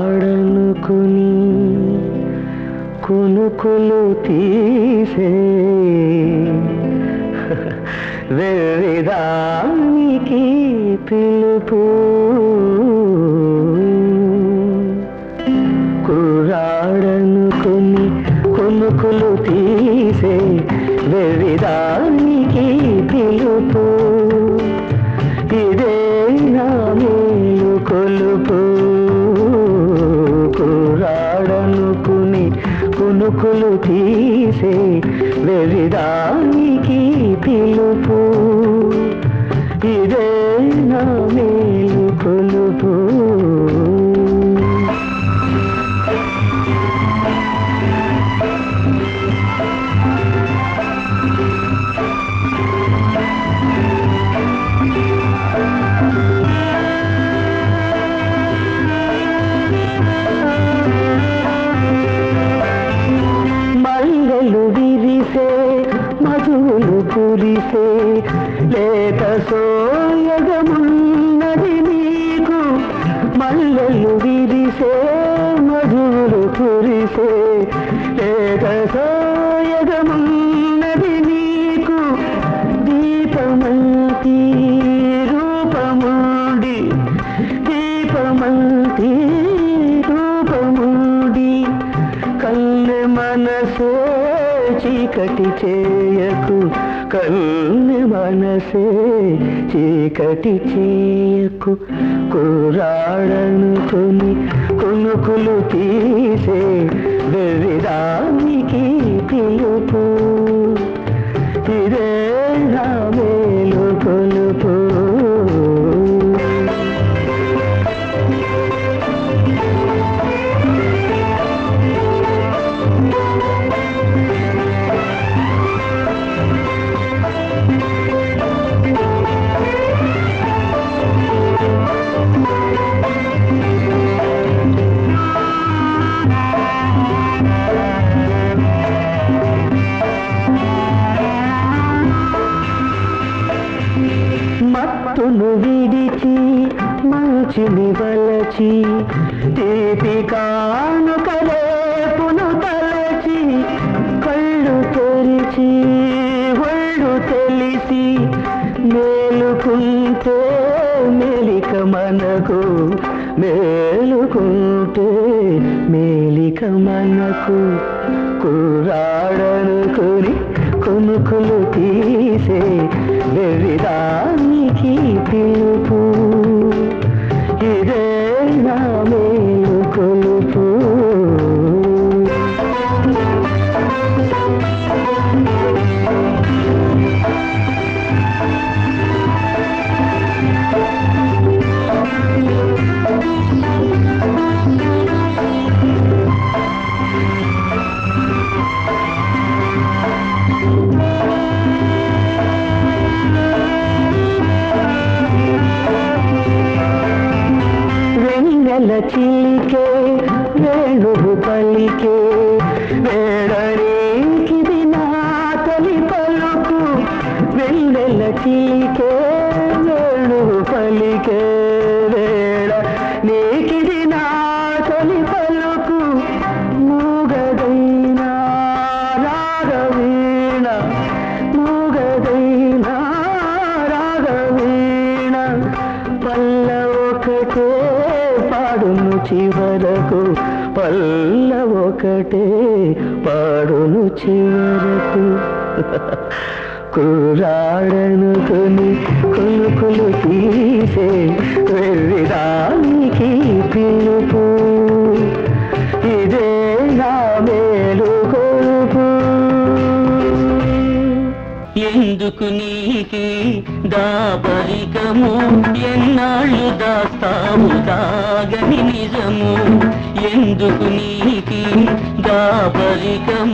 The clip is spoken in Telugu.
కుర్రాడనుకుని కునుకులు తీసే వెర్రిదానికి పిలుపు. కుర్రాడనుకుని కునుకులు తీసే వెర్రిదానికి పిలుపు. ఇదే నా మేలు కొలుపు. కుర్రాడనుకుని కునుకులు తీసే వెర్రిదానికి పిలుపు. ఇదే నా మేలు కొలుపు. మధువులు కురిసే లేత సోయగమున్నది నీకు. మల్లెలు విరిసే మధువులు కురిసే లేత సోయగమున్నది నీకు. దీపమంతి రూపముండి దీపమంతి రూపముండి కల్లె మనసే చీకటి చేయకు. కన్ను మనసే చీకటి చేయకు. కుర్రాడనుకుని కునుకులు తీసే వెర్రిదానికి పిలుపు. ఇదే నా మేలు కొలుపు. మత్తును విడిచి మంచిని వలచి తీపి కానుకలేపును తలచి కళ్ళు తెరిచి ఒళ్ళు తెలిసి మేలుకుంటే మేలిక మనకు. మేలుకుంటే మేలిక మనకు. కుర్రాడనుకుని కునుకులు తీసే వెర్రిదానికి పిలుపు. ఇదే నా మేలు కొలుపు. చిలికే వేణువు పలికే వేడరేకిది నా తొలి పలుకు. వెన్నెల చిలికే వేణువు పలికే వేడ నీకిది నా తొలి పలుకు. మూగదైనా రాగవీణ మూగదైనా రాగవీణ పల్ల ఒకటే పాడును చివరకు. పల్ల ఒకటే పాడును చివరకు. కుర్రాడనుకుని కునుకులు తీసే వెర్రిదానికి పిలుపు. ఇదే నా మేలు కొలుపు. ఎందుకు నీకి దాపరికము ఎన్నాళ్ళు దాస్తావు దాగని నిజము. ఎందుకు నీకి దాపరికము